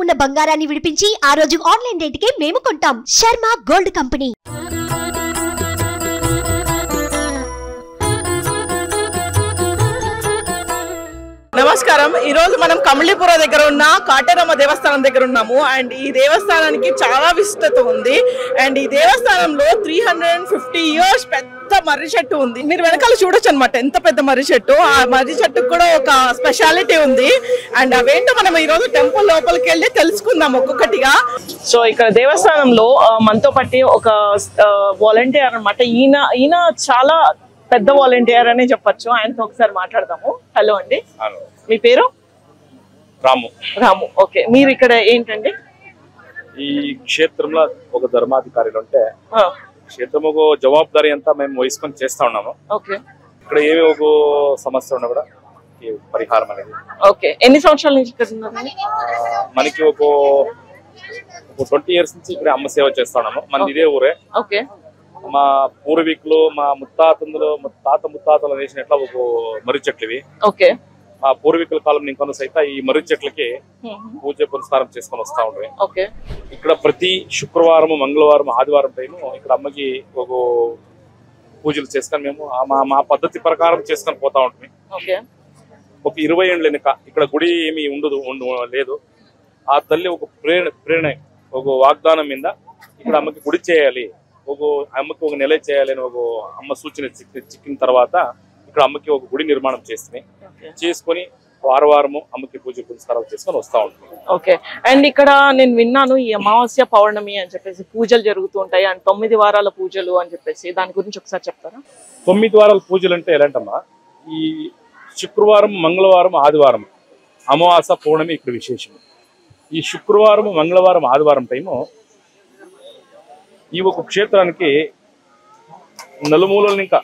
ఉన్న బంగారాన్ని విడిపించి ఆ రోజు ఆన్లైన్ రేటుకే మేము కొంటాం. Sharma gold company. నమస్కారం. ఈ రోజు మనం కమలీపుర దగ్గర ఉన్న కాటేరమ్మ దేవస్థానం దగ్గర ఉన్నాము. అండ్ ఈ దేవస్థానానికి చాలా విశిష్టత ఉంది. అండ్ ఈ దేవస్థానంలో 350 years పెద్ద మర్రి చెట్టు ఉంది. మీరు వెనకాల చూడొచ్చు అనమాట ఎంత పెద్ద మర్రి చెట్టు. ఆ మర్రి చెట్టుకు కూడా ఒక స్పెషాలిటీ ఉంది. అండ్ అవేంటో మనం ఈ రోజు టెంపుల్ లోపలికి వెళ్ళి తెలుసుకుందాం ఒక్కొక్కటిగా. సో ఇక్కడ దేవస్థానంలో మనతో పట్టి ఒక వాలంటీర్ అనమాట. ఈయన చాలా పెద్ద వాలంటీర్ అనే చెప్పొచ్చు. ఆయనతో ఒకసారి మాట్లాడదాము. హలో అండి, మీ పేరు? రాము. రాము, ఓకే. మీరు ఇక్కడ ఏంటండి? ఈ క్షేత్రంలో ఒక ధర్మాధికారులు ఉంటే క్షేత్రం ఒక జవాబుదారీ అంతా మేము వహించుకొని చేస్తా ఉన్నాము. ఓకే. ఇక్కడ ఏమి ఒక సమస్య ఉన్నా కూడా పరిహారం అనేది. ఓకే. ఎన్ని సంవత్సరాల నుంచి ఇక్కడ ఉన్నారండి? మనకి ఒక 20 years నుంచి ఇక్కడ అమ్మ సేవ చేస్తా ఉన్నాము. మన ఇదే ఊరే. ఓకే. మా పూర్వీకులు మా ముత్తాతలు వేసినట్ల ఒక మర్రి చెట్లు ఇవి. ఓకే. మా పూర్వీకుల కాలం ఇంకొన సైతం ఈ మర్రి చెట్లకి పూజ పురస్కారం చేసుకొని వస్తా ఉంటాయి. ఓకే. ఇక్కడ ప్రతి శుక్రవారం, మంగళవారం, ఆదివారం టైము ఇక్కడ అమ్మకి ఒక పూజలు చేసుకొని మేము మా పద్ధతి ప్రకారం చేసుకొని పోతా ఉంటుంది. ఒక 20 ఏళ్ళు వెనుక ఇక్కడ గుడి ఏమి లేదు. ఆ తల్లి ఒక ప్రేరణ ఒక వాగ్దానం మీద ఇక్కడ అమ్మకి గుడి చేయాలి, అమ్మకి ఒక నెల చేయాలి అని ఒక అమ్మ సూచన చిక్కిన తర్వాత ఇక్కడ అమ్మకి ఒక గుడి నిర్మాణం చేసుకొని వారము అమ్మకి పూజ పురస్కారాలు చేసుకొని వస్తా ఉంటుంది. ఓకే. అండ్ ఇక్కడ నేను విన్నాను ఈ అమావాస్య పౌర్ణమి అని చెప్పేసి పూజలు జరుగుతూ ఉంటాయి. అండ్ 9 వారాల పూజలు అని చెప్పేసి దాని గురించి ఒకసారి చెప్తారా? 9 వారాల పూజలు అంటే ఎలాంటమ్మా, ఈ శుక్రవారం, మంగళవారం, ఆదివారం అమావాస్య పౌర్ణమి ఇక్కడ విశేషం. ఈ శుక్రవారం, మంగళవారం, ఆదివారం టైము ఈ ఒక క్షేత్రానికి నలుమూలలు ఇంకా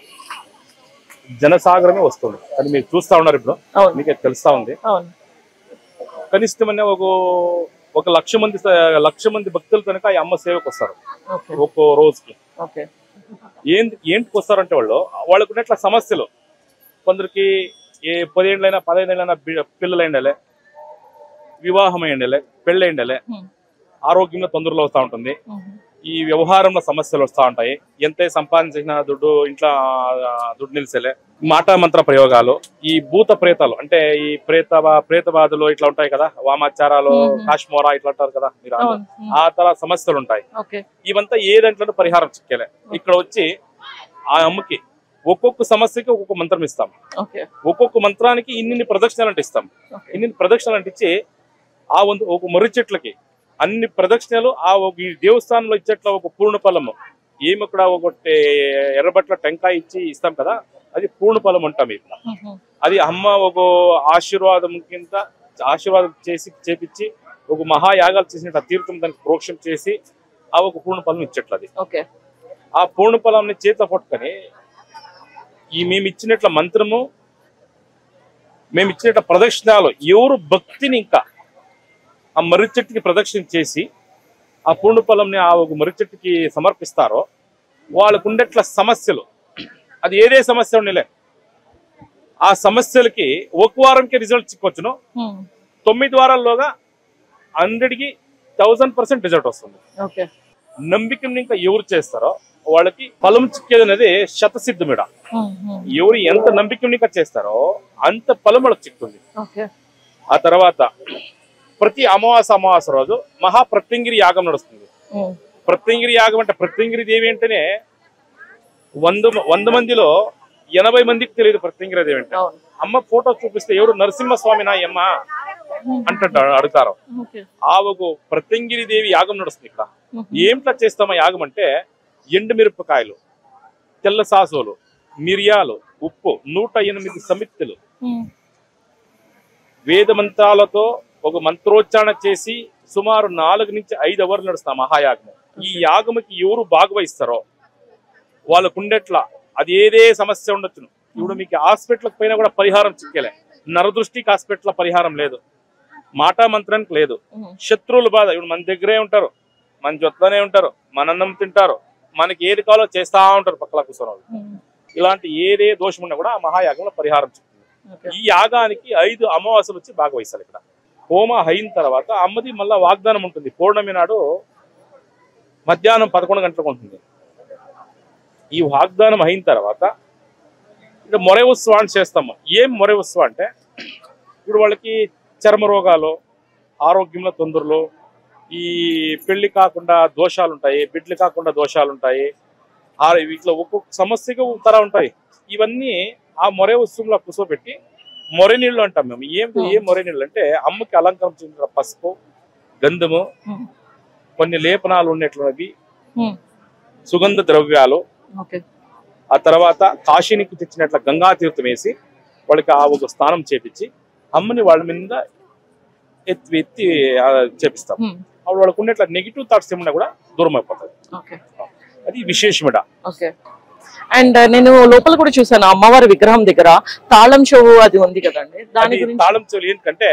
జనసాగరమే వస్తుంది. అది మీరు చూస్తా ఉన్నారు. ఇప్పుడు మీకే తెలుస్తా ఉంది. కనిష్టమనే ఒక 1,00,000 మంది భక్తులు కనుక ఈ అమ్మ సేవకు వస్తారు ఒక్కో రోజుకి. ఏంటికి వస్తారంటే వాళ్ళకు ఉన్నట్ల సమస్యలు, కొందరికి 10 ఏళ్ళైనా 15 ఏళ్ళైనా పిల్లలైండలే, వివాహం అయ్యండలే, పెళ్ళైండలే, ఆరోగ్యంలో తొందరలో వస్తూ ఉంటుంది, ఈ వ్యవహారంలో సమస్యలు వస్తూ ఉంటాయి, ఎంత సంపాదించిన ఇంట్లో దుడ్డు నిలిసేలే, మాట మంత్ర ప్రయోగాలు, ఈ భూత ప్రేతాలు అంటే ఈ ప్రేతబాధలు ఇట్లా ఉంటాయి కదా, వామాచారాలు, కాశ్మోరా ఇట్లా అంటారు కదా మీరు, ఆ తర సమస్యలు ఉంటాయి. ఇవంతా ఏ దాంట్లో పరిహారం చిక్కేలే. ఇక్కడ వచ్చి ఆ అమ్మకి ఒక్కొక్క సమస్యకి ఒక్కొక్క మంత్రం ఇస్తాం. ఒక్కొక్క మంత్రానికి ఇన్ని ప్రదక్షిణలు అంటే ఇస్తాం. ఇన్ని ప్రదక్షిణలు అంటే ఇచ్చి ఆ ఒక మర్రి చెట్లకి అన్ని ప్రదక్షిణలు ఈ దేవస్థానంలో ఇచ్చేట్ల ఒక పూర్ణ ఫలము ఏమి ఇక్కడ ఒకటి ఎర్రబట్ల టెంకాయ ఇచ్చి ఇస్తాం కదా, అది పూర్ణ ఫలం అంటాం. ఇట్లా అది అమ్మ ఒక ఆశీర్వాదం కింద ఆశీర్వాదం చేపించి ఒక మహాయాగాలు చేసినట్టు తీర్థం దానికి ప్రోక్షం చేసి ఆ ఒక పూర్ణ ఫలం ఇచ్చేట్లు. అది ఆ పూర్ణ ఫలాన్ని చేత పట్టుకొని మేము ఇచ్చినట్ల మంత్రము, మేము ఇచ్చినట్ల ప్రదక్షిణాలు ఎవరు భక్తిని ఇంకా ఆ మర్రి చెట్టుకి ప్రదక్షిణ చేసి ఆ పూర్ణ ఫలంని ఆ ఒక మర్రి చెట్టుకి సమర్పిస్తారో వాళ్ళకు ఉండేట్ల సమస్యలు, అది ఏదే సమస్య ఉండలే, ఆ సమస్యలకి ఒక వారంకి రిజల్ట్ చిక్కొచ్చును. 9 వారాల్లోగా 100కి 1000% రిజల్ట్ వస్తుంది. నమ్మికని ఇంకా ఎవరు చేస్తారో వాళ్ళకి ఫలం చిక్కేది అనేది శతసిద్ధమిడ. ఎవరు ఎంత నమ్మికని ఇంకా చేస్తారో అంత ఫలం వాళ్ళకి చిక్తుంది. ఆ తర్వాత ప్రతి అమావాస రోజు మహాప్రత్యంగిరి యాగం నడుస్తుంది. ప్రత్యంగిరి యాగం అంటే ప్రత్యంగిరి దేవి అంటేనే 100 మందిలో 80 మందికి తెలియదు ప్రత్యంగిరి దేవి అంటే. అమ్మ ఫోటో చూపిస్తే ఎవరు నరసింహస్వామి నా అమ్మ అంటారు, అడుగుతారు. ఆ ఒక ప్రత్యంగిరి దేవి యాగం నడుస్తుంది. ఇక్కడ ఏమిట్లా చేస్తామా యాగం అంటే ఎండుమిరపకాయలు, తెల్ల సాసులు, మిరియాలు, ఉప్పు, 108 సమిత్తులు, వేద మంత్రాలతో ఒక మంత్రోచ్చారణ చేసి సుమారు 4 నుంచి 5 అవర్లు నడుస్తాం మహాయాగము. ఈ యాగముకి ఎవరు భాగవహిస్తారో వాళ్ళకు ఉండేట్లా అది ఏదే సమస్య ఉండొచ్చును. ఇప్పుడు మీకు హాస్పిటల్కి పోయినా కూడా పరిహారం చిక్కేలే. నరదృష్టికి హాస్పిటల్ పరిహారం లేదు, మాటా మంత్రానికి లేదు, శత్రువుల బాధ ఇప్పుడు మన దగ్గరే ఉంటారు, మన జొత్తనే ఉంటారు, మన అన్నం తింటారు, మనకి ఏది కావాలో చేస్తా ఉంటారు పక్కల కూర్చొని వాళ్ళు. ఇలాంటి ఏదే దోషం ఉన్నా కూడా ఆ మహాయాగంలో పరిహారం చిక్కింది. ఈ యాగానికి 5 అమావాస్యలు వచ్చి భాగవహిస్తారు. ఇక్కడ హోమ అయిన తర్వాత అమ్మది మళ్ళా వాగ్దానం ఉంటుంది. పౌర్ణమి నాడు మధ్యాహ్నం 11 గంటలకు ఉంటుంది. ఈ వాగ్దానం అయిన తర్వాత ఇక్కడ మొరె ఉత్సవాన్ని చేస్తాము. ఏం మొరె ఉత్సవం అంటే ఇప్పుడు వాళ్ళకి చర్మ రోగాలు, ఆరోగ్యంలో తొందరలు, ఈ పెళ్లి కాకుండా దోషాలు ఉంటాయి, బిడ్డలు కాకుండా దోషాలు ఉంటాయి, వీటిలో ఒక్కొక్క సమస్యకి ఒక తర ఉంటాయి. ఇవన్నీ ఆ మొరె ఉత్సవంలో కూర్చోబెట్టి మొరె నీళ్ళు అంటాం మేము. ఏం మొరె నీళ్ళు అంటే అమ్మకి అలంకరించిన పసుపు, గంధము, కొన్ని లేపనాలు ఉన్నట్లున్నవి, సుగంధ ద్రవ్యాలు, ఆ తర్వాత కాశీనికి తెచ్చినట్ల గంగా తీర్థం వేసి వాళ్ళకి ఆ ఒక స్నానం చేపించి అమ్మని వాళ్ళ మీద ఎత్తి చేపిస్తాం. అప్పుడు వాళ్ళకు ఉన్నట్ల నెగిటివ్ థాట్స్ ఏమన్నా కూడా దూరం అయిపోతుంది. అది విశేషమిడ. అండ్ నేను లోపల కూడా చూసాను అమ్మవారి విగ్రహం దగ్గర తాళం చెవు అది ఉంది కదండి. దాని గురించి తాళం చెవులు ఎందుకంటే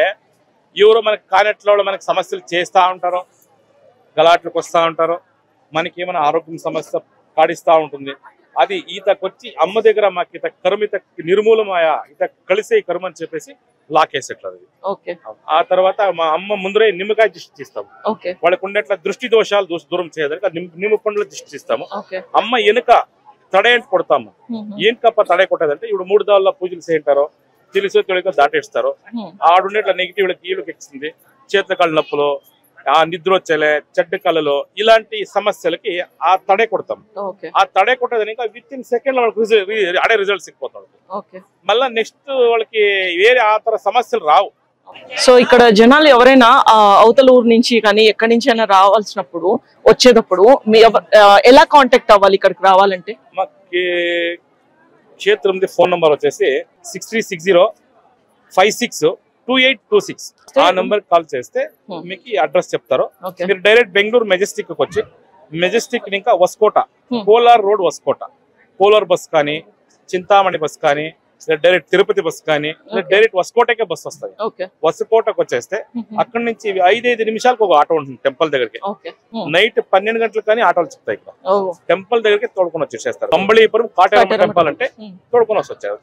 ఎవరో మనకి కానట్లో మనకి సమస్యలు చేస్తూ ఉంటారో, గలాట్లకు వస్తూ ఉంటారో, మనకి ఏమైనా ఆరోగ్యం సమస్య కాడిస్తూ ఉంటుంది. అది ఈతకొచ్చి అమ్మ దగ్గర మాకు ఇత కరుమ ఇత నిర్మూలమాయా ఇత కలిసే కరుమ అని చెప్పేసి లాకేసేట్లేదు. ఆ తర్వాత మా అమ్మ ముందరే నిమ్మకాయ దృష్టి ఇస్తాము. వాళ్ళకు ఉండేట్ల దృష్టి దోషాలు దూరం చేయడానికి నిమ్మ పండ్ల దృష్టి ఇస్తాము. అమ్మ వెనుక తడేంటి కొడతాము. ఏంటప్ప తడే కొట్టేదంటే ఇప్పుడు 3 దాళ్ళ పూజలు చేయంటారో తెలుసో తెలియక దాటేస్తారు. ఆడుండేట్ల నెగిటివ్ వీళ్ళకి ఎక్కిస్తుంది. చేతుల కాళ్ళ నొప్పులు, ఆ నిద్ర వచ్చేలే, చెడ్డ కళ్ళలో ఇలాంటి సమస్యలకి ఆ తడే కొడతాం. ఆ తడే కొట్టేదని ఇంకా విత్ ఇన్ సెకండ్ వాళ్ళకి అడే రిజల్ట్స్ ఇచ్చిపోతాడు. మళ్ళా నెక్స్ట్ వాళ్ళకి వేరే ఆ తర సమస్యలు రావు. సో ఇక్కడ జనాలు ఎవరైనా అవతల ఊరు నుంచి కానీ ఎక్కడి నుంచి అయినా రావాల్సినప్పుడు వచ్చేటప్పుడు ఎలా కాంటాక్ట్ అవ్వాలి ఇక్కడికి రావాలంటే? మాకు క్షేత్రం ఫోన్ నంబర్ వచ్చేసి 6360562826. ఆ నంబర్ కాల్ చేస్తే మీకు అడ్రస్ చెప్తారు. మీరు డైరెక్ట్ బెంగళూరు మెజెస్టిక్ వచ్చి మెజెస్టిక్ ఇంకా వస్కోట, కోలార్ రోడ్ వస్కోట, కోలార్ బస్ కానీ, చింతామణి బస్ కానీ, డైరెక్ట్ తిరుపతి బస్ కానీ, డైరెక్ట్ వస్కోటకే బస్ వస్తుంది. వస్కోటకు వచ్చేస్తే అక్కడి నుంచి 5 నిమిషాలకు ఒక ఆటో ఉంటుంది టెంపుల్ దగ్గరికి. నైట్ 12 గంటలకు కానీ ఆటోలు చెప్తాయి. ఇక్కడ టెంపుల్ దగ్గరికి తోడుకొని వచ్చేస్తారు. కంబళీపురం కాటేరమ్మ టెంపుల్ అంటే తోడుకొని వచ్చేస్తారు.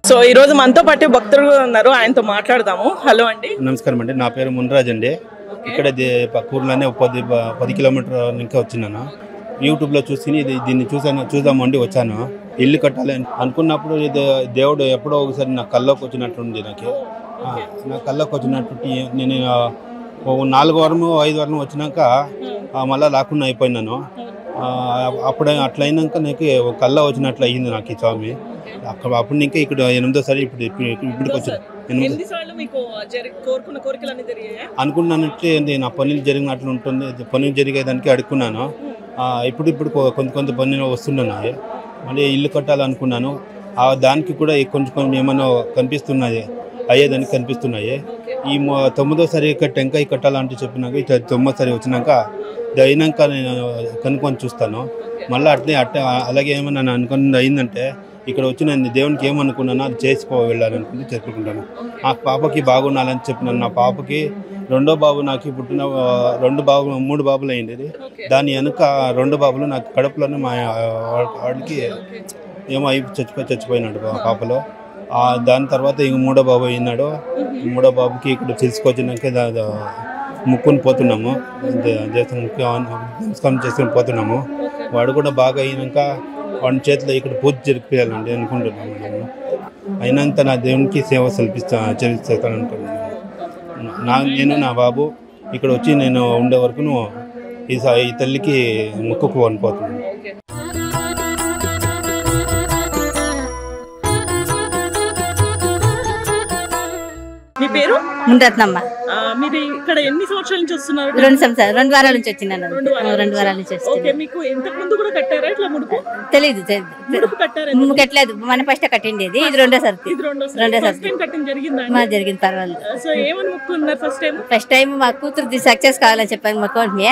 సో ఈ రోజు మనతో పాటు భక్తులు ఉన్నారు, ఆయనతో మాట్లాడదాము. హలో అండి. నమస్కారం అండి. నా పేరు మున్రాజ్ అండి. ఇక్కడ ఊర్లోనే 10 కిలోమీటర్ ఇంకా వచ్చినాను. యూట్యూబ్లో చూసి దీన్ని చూద్దామండి వచ్చాను. ఇల్లు కట్టాలి అనుకున్నప్పుడు దేవుడు ఎప్పుడో ఒకసారి నా కల్లోకి వచ్చినట్టుంది. నా కల్లోకి వచ్చినట్టు నేను 4 వారము 5 వారం వచ్చినాక మళ్ళీ రాకుండా అయిపోయినాను. అప్పుడు అట్లా అయినాక నాకు కల్లా వచ్చినట్లు అయ్యింది నాకు ఈ స్వామి. అప్పుడు ఇంకా ఇక్కడ 8వ సారి ఇప్పటికి వచ్చాను. అనుకున్నానంటే నా పనులు జరిగినట్లు ఉంటుంది. పనులు జరిగేదానికి అడుక్కున్నాను. ఇప్పుడు కొంత పనులు వస్తున్నాయి. మళ్ళీ ఇల్లు కట్టాలనుకున్నాను. దానికి కూడా కొంచెం ఏమైనా కనిపిస్తున్నాయి, అయ్యేదానికి కనిపిస్తున్నాయి. ఈ 9వ సారి టెంకాయ కట్టాలంటే చెప్పినాక 9వ సారి వచ్చినాక అయినాక నేను కనుక్కొని చూస్తాను. మళ్ళీ అలాగే ఏమన్నా అనుకున్నది అయిందంటే ఇక్కడ వచ్చి నేను దేవునికి ఏమనుకున్నానో అది వెళ్ళాలనుకుంటే చెప్పుకుంటాను. నా పాపకి బాగుండాలని చెప్పినాను. నా పాపకి 2వ బాబు నాకు పుట్టిన 3 బాబులు అయింది. దాని వెనుక 2 బాబులు నాకు కడుపులోనే మా వాడికి ఏమో చచ్చిపోయినాడు పాపలో. దాని తర్వాత ఇంక 3వ బాబు అయినాడు. 3వ బాబుకి ఇక్కడ తీసుకొచ్చినాక ముక్కుని పోతున్నాము, నమస్కారం చేసుకొని పోతున్నాము. వాడు కూడా బాగా అయినాక వాడి చేతిలో ఇక్కడ పూజ జరిపియాలండి అనుకుంటున్నాను. నేను అయినంత నా దేవునికి సేవ చేస్తాను అనుకుంటున్నాను. నేను నా బాబు ఇక్కడ వచ్చి నేను ఉండే వరకు ఈ తల్లికి మొక్కుకు అనిపోతున్నాను. మీ పేరు? ముందరత్నమ్మ. మీరు ఇక్కడ ఎన్ని సంవత్సరాల నుంచి వస్తున్నారు? 2 వారాల నుంచి వచ్చినాను. 2 వారాల నుంచి వస్తున్నాను. మీకు ఇంతకు ముందు కూడా కట్టారా ఇట్లా ముడుపు? తెలీదు కట్టలేదు. మన ఫస్ట్ కట్టిండేది. ఇది 2వ సారి. జరిగింది. పర్వాలేదు. ఫస్ట్ టైం మా కూతురు సక్సెస్ కావాలని చెప్పాను. మా కోరిక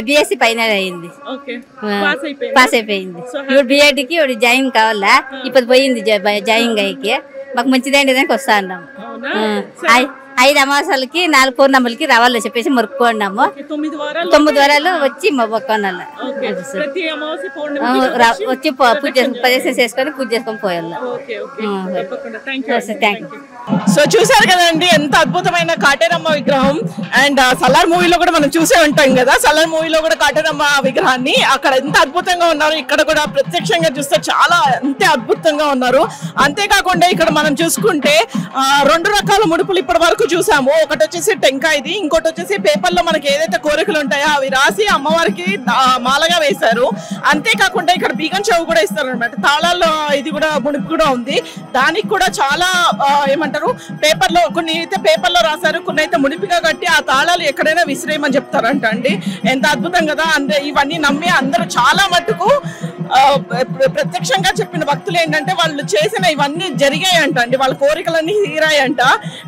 బిఎస్సి ఫైనల్ అయింది, పాస్ అయిపోయింది. ఇప్పుడు బిఎడ్కి జాయిన్ కావాలా. ఇప్పుడు పోయింది జాయిన్ అయ్యి. మాకు మంచిదండి దానికి వస్తా అన్నాము. 5 అమావాసాలకి 4 పూర్ణములకి రావాలని చెప్పేసి మొక్కుకున్నాము. 9 వారాలు వచ్చి మొక్కుకున్నాను. వచ్చి ప్రదర్శన చేసుకొని పూజ చేసుకొని పోయాలి. సో చూసారు కదండి ఎంత అద్భుతమైన కాటేరమ్మ విగ్రహం. అండ్ సలార్ మూవీలో కూడా మనం చూసే ఉంటాం కదా, సలార్ మూవీలో కూడా కాటేరమ్మ విగ్రహాన్ని అక్కడ ఎంత అద్భుతంగా ఉన్నారు, ఇక్కడ కూడా ప్రత్యక్షంగా చూస్తే చాలా అంతే అద్భుతంగా ఉన్నారు. అంతేకాకుండా ఇక్కడ మనం చూసుకుంటే 2 రకాల ముడుపులు ఇప్పటి వరకు చూసాము. ఒకటి వచ్చేసి టెంకాయది, ఇంకోటి వచ్చేసి పేపర్ లో మనకి ఏదైతే కోరికలు ఉంటాయో అవి రాసి అమ్మవారికి మాలగా వేశారు. అంతేకాకుండా ఇక్కడ బీగన్ చెవు కూడా ఇస్తారు అనమాట. తాళాల్లో ఇది కూడా ముడుపు కూడా ఉంది. దానికి కూడా చాలా ఏమంటారు పేపర్ లో, కొన్ని అయితే పేపర్ లో రాశారు, కొన్ని అయితే ముడిపిగా కట్టి ఆ తాళాలు ఎక్కడైనా విసిరేయమని చెప్తారంట అండి. ఎంత అద్భుతం కదా. ఇవన్నీ నమ్మి అందరూ చాలా మట్టుకు ప్రత్యక్షంగా చెప్పిన భక్తులు ఏంటంటే వాళ్ళు చేసిన ఇవన్నీ జరిగాయంట అండి, వాళ్ళ కోరికలన్నీ తీరాయంట.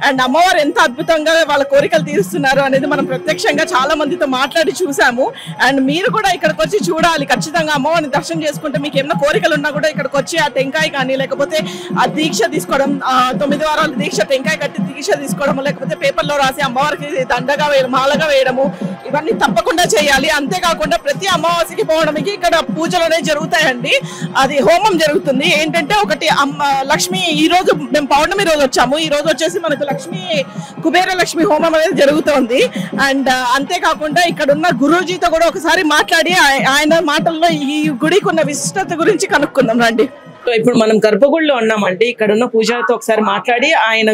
అండ్ అమ్మవారు ఎంత అద్భుతంగా వాళ్ళ కోరికలు తీరుస్తున్నారు అనేది మనం ప్రత్యక్షంగా చాలా మందితో మాట్లాడి చూసాము. అండ్ మీరు కూడా ఇక్కడికి వచ్చి చూడాలి ఖచ్చితంగా. అమ్మవారిని దర్శనం చేసుకుంటే మీకు ఏమైనా కోరికలు ఉన్నా కూడా ఇక్కడికి వచ్చి ఆ టెంకాయ కానీ లేకపోతే ఆ దీక్ష తీసుకోవడం, 9 వారాల దీక్ష, టెంకాయ కట్టి దీక్ష తీసుకోవడం, లేకపోతే పేపర్లో రాసి అమ్మవారికి దండగా మాలగా వేయడము, ఇవన్నీ తప్పకుండా చేయాలి. అంతేకాకుండా ప్రతి అమావాస్యకి పౌర్ణమికి ఇక్కడ పూజలు అనేవి జరుగుతాయండి. అది హోమం జరుగుతుంది. ఏంటంటే ఒకటి లక్ష్మి, ఈ రోజు మేము పౌర్ణమి రోజు వచ్చాము, ఈ రోజు వచ్చేసి మనకు కుబేర లక్ష్మి హోమం అనేది జరుగుతోంది. అండ్ అంతేకాకుండా ఇక్కడ ఉన్న గురూజీతో కూడా ఒకసారి మాట్లాడి ఆయన మాటల్లో ఈ గుడికి ఉన్న విశిష్టత గురించి కనుక్కుందాం రండి. ఇప్పుడు మనం గర్భగుడిలో ఉన్నామండి. ఇక్కడ ఉన్న పూజారితో ఒకసారి మాట్లాడి ఆయన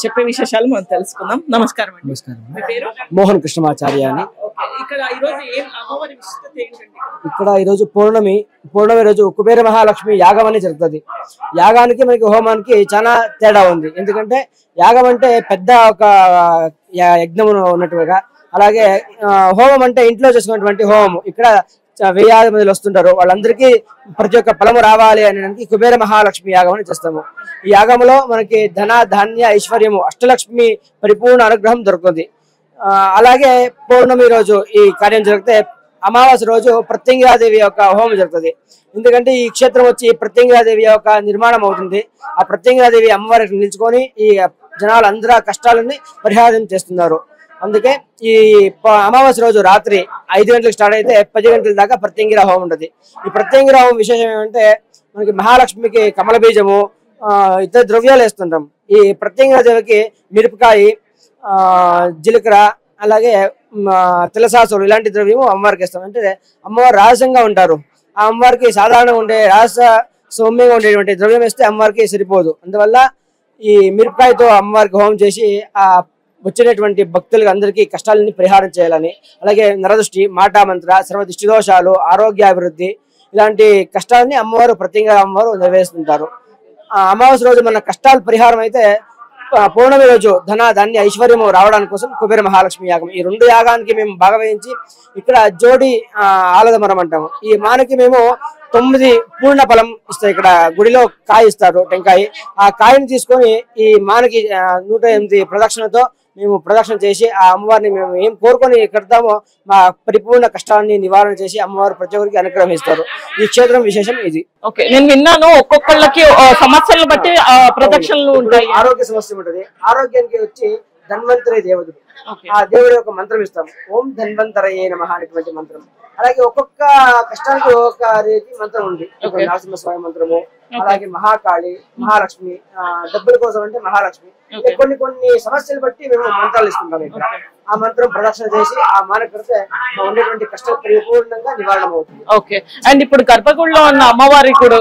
చెప్పే విశేషాలు మనం తెలుసుకుందాం. నమస్కారం అండి. మీ పేరు? మోహన్ కృష్ణమాచార్య అని. ఇక్కడ ఈ రోజు పౌర్ణమి రోజు కుబేర మహాలక్ష్మి యాగం అని జరుగుతుంది. యాగానికి మనకి హోమానికి చాలా తేడా ఉంది. ఎందుకంటే యాగం అంటే పెద్ద ఒక యజ్ఞం ఉన్నట్టుగా, అలాగే హోమం అంటే ఇంట్లో చేసుకున్నటువంటి హోమం. ఇక్కడ 1000 మంది వస్తుంటారు, వాళ్ళందరికీ ప్రతి ఒక్క ఫలము రావాలి అనడానికి కుబేర మహాలక్ష్మి యాగం అని చేస్తాము. ఈ యాగంలో మనకి ధన ధాన్య ఐశ్వర్యము అష్టలక్ష్మి పరిపూర్ణ అనుగ్రహం దొరుకుతుంది. అలాగే పౌర్ణమి రోజు ఈ కార్యం జరిగితే అమావాస్య రోజు ప్రత్యంగిరాదేవి యొక్క హోమం జరుగుతుంది. ఎందుకంటే ఈ క్షేత్రం వచ్చి ప్రత్యంగిరాదేవి యొక్క నిర్మాణం అవుతుంది. ఆ ప్రత్యంగిరాదేవి అమ్మవారికి నిలుచుకొని ఈ జనాలు అందరూ కష్టాలని పరిహారం చేస్తున్నారు. అందుకే ఈ అమావాస్య రోజు రాత్రి 5 గంటలకు స్టార్ట్ అయితే 10 గంటల దాకా ప్రత్యంగిరా హోమం ఉంటుంది. ఈ ప్రత్యంగిరా హోమం విశేషం ఏమంటే మనకి మహాలక్ష్మికి కమల బీజము, ఇతర ద్రవ్యాలు వేస్తుంటాం. ఈ ప్రత్యంగిరా దేవికి మిరపకాయ, జీలకర్ర, అలాగే తెల్లసాసులు ఇలాంటి ద్రవ్యము అమ్మవారికి ఇస్తాం. అంటే అమ్మవారు రహస్యంగా ఉంటారు. ఆ అమ్మవారికి సాధారణంగా ఉండే రహస్య సౌమ్యంగా ఉండేటువంటి ద్రవ్యం వేస్తే అమ్మవారికి సరిపోదు. అందువల్ల ఈ మిరపకాయతో అమ్మవారికి హోమం చేసి ఆ వచ్చినటువంటి భక్తులకు అందరికీ కష్టాలని పరిహారం చేయాలని, అలాగే నరదృష్టి, మాటామంత్ర, సర్వ దృష్టి దోషాలు, ఆరోగ్యాభివృద్ధి ఇలాంటి కష్టాలని అమ్మవారు ప్రత్యేకంగా అమ్మవారు నెరవేరుస్తుంటారు. అమావాస్య రోజు మన కష్టాలు పరిహారం అయితే పౌర్ణమి రోజు ధన ధాన్య ఐశ్వర్యము రావడానికి కోసం కుబేర మహాలక్ష్మి యాగం. ఈ 2 యాగానికి మేము భాగవహించి ఇక్కడ జోడి ఆలదమరం అంటాము. ఈ మానకి మేము 9 పూర్ణ ఫలం ఇస్తాయి. ఇక్కడ గుడిలో కాయ ఇస్తారు, టెంకాయ. ఆ కాయని తీసుకొని ఈ మానకి 108 ప్రదక్షిణతో మేము ప్రదక్షిణ చేసి ఆ అమ్మవారిని మేము ఏం కోరుకొని కడతామో మా పరిపూర్ణ కష్టాన్ని నివారణ చేసి అమ్మవారు ప్రతి ఒక్కరికి అనుగ్రహిస్తారు. ఈ క్షేత్రం విశేషం ఇది. ఓకే, నేను విన్నాను ఒక్కొక్కళ్ళకి సమస్యలను బట్టి ప్రదక్షిణలు ఉంటాయి. ఆరోగ్య సమస్య ఉంటుంది. ఆరోగ్యానికి వచ్చి ధన్వంతరి దేవుడు, ఆ దేవుడి యొక్క మంత్రం ఇస్తాం. ఓం ధన్వంతరయే నమః అనేటువంటి మంత్రం. అలాగే ఒక్కొక్క కష్టానికి ఒక్కొక్క రీతి మంత్రం ఉంది. నరసింహస్వామి మంత్రము, అలాగే మహాకాళి, మహాలక్ష్మి, డబ్బుల కోసం అంటే మహాలక్ష్మి. కొన్ని సమస్యలు బట్టి మేము మంత్రాలు ఇస్తుంటాం. ఇక్కడ ఆ మంత్రం ప్రదక్షిణ చేసి ఆ మానకు కడితే ఉండేటువంటి కష్టాలు పరిపూర్ణంగా నివారణ అవుతుంది. ఓకే, అండ్ ఇప్పుడు గర్భగుడిలో ఉన్న అమ్మవారి కూడా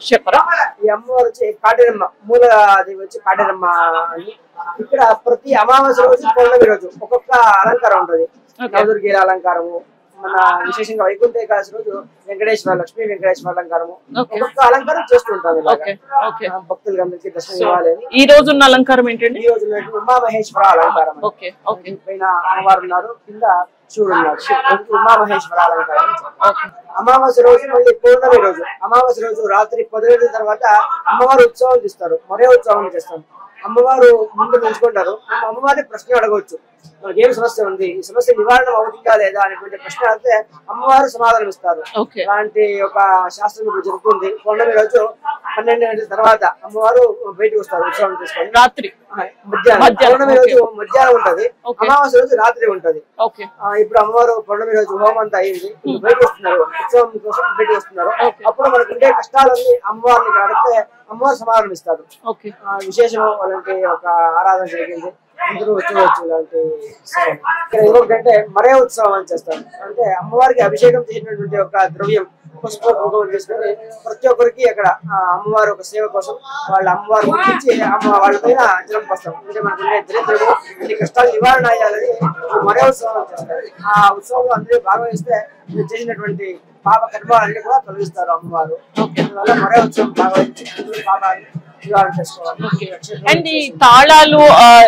చెప్పరా? ఈ అమ్మవారు వచ్చి కాటేరమ్మ, మూలదేవి వచ్చి కాటేరమ్మ అని. ఇక్కడ ప్రతి అమావాస్య రోజు పౌర్ణమి రోజు ఒక్కొక్క అలంకారం ఉంటుంది. నవదుర్గీల అలంకారము, మన విశేషంగా వైకుంఠ ఏకాదశి రోజు వెంకటేశ్వర లక్ష్మీ వెంకటేశ్వర అలంకారము, ఒక్కొక్క అలంకారం చేస్తుంటాం. భక్తులకి అందరికీ దర్శనం ఇవ్వాలి అని. ఈ రోజు ఉన్న అలంకారం ఏంటంటే ఈ రోజు ఉమామహేశ్వర అలంకారం. పైన అమ్మవారు ఉన్నారు, కింద శివుడు ఉన్నారు. ఉమామహేశ్వర అలంకారం. అమావాస్య రోజు మళ్ళీ పౌర్ణమి రోజు, అమావాస్య రోజు రాత్రి 10 గంటల తర్వాత అమ్మవారు ఉత్సవం తీస్తారు. మరే ఉత్సవం చేస్తాం. అమ్మవారు ముందు నిలుచుకుంటారు. అమ్మవారిని ప్రశ్న అడగవచ్చు. మనకి ఏం సమస్య ఉంది, ఈ సమస్య నివారణ అవుతుందా లేదా అనేటువంటి ప్రశ్న అయితే అమ్మవారు సమాధానం ఇస్తారు. అలాంటి ఒక శాస్త్రం ఇప్పుడు జరుగుతుంది. పౌర్ణమి రోజు 12 గంటల తర్వాత అమ్మవారు బయటకు వస్తారు ఉత్సవం తీసుకొని. రాత్రి మధ్యాహ్నం పౌర్ణమి రోజు మధ్యాహ్నం ఉంటది, అమావాస్య రోజు రాత్రి ఉంటది. ఇప్పుడు అమ్మవారు పౌర్ణమి రోజు హోమం అంతా అయింది, బయటకు వస్తున్నారు, ఉత్సవం కోసం బయటకు వస్తున్నారు. అప్పుడు మనకుండే కష్టాలన్నీ అమ్మవారిని అడిగితే అమ్మవారు సమాధానం ఇస్తారు. విశేషం అలాంటి ఒక ఆరాధన జరిగింది, అందరూ వచ్చేవచ్చు. ఇలాంటి ఇక్కడ ఇంకొకటంటే మరే ఉత్సవం అని చేస్తారు. అంటే అమ్మవారికి అభిషేకం చేసినటువంటి ఒక ద్రవ్యం పసుపు కుంకుమ తీసుకొని ప్రతి ఒక్కరికి అక్కడ అమ్మవారు ఒక సేవ కోసం వాళ్ళ అమ్మవారు గురించి వాళ్ళ పైన జలం పోస్తాం. అంటే మనకు దరిద్రము ఇన్ని కష్టాలు నివారణ అయ్యాలని మరే ఉత్సవం చేస్తారు. ఆ ఉత్సవంలో అందరూ భాగవహిస్తే చేసినటువంటి పాప కర్మాలన్నీ కూడా తొలగిస్తారు అమ్మవారు. అందువల్ల మరే ఉత్సవం భాగవహించి అందరూ పాపాలు నివారణ చేసుకోవాలి. అండ్ ఈ తాళాలు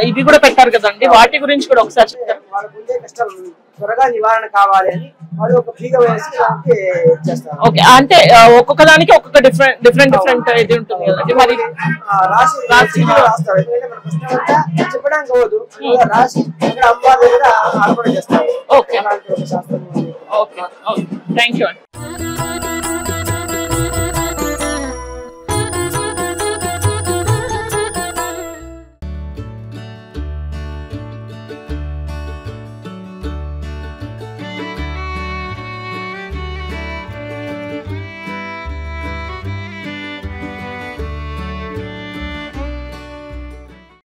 ఇవి కూడా పెట్టారు కదండి, వాటి గురించి కూడా ఒకసారి చెప్తారు. వాళ్ళకు ఉండే కష్టాలు త్వరగా నివారణ కావాలి అని వాళ్ళు ఒక బీగ వేసి దానికి చేస్తారు. ఓకే, అంటే ఒక్కొక్క దానికి ఒక్కొక్క డిఫరెంట్ ఇది ఉంటుంది కదండి. మరి రాసి రాస్తారు, ఎందుకంటే మన కష్టం అంతా చెప్పడానికి అవ్వదు, రాసి అమ్మవారి దగ్గర అర్పణ చేస్తారు. ఓకే, అలాంటి ఒక శాస్త్రం. Okay, thank you.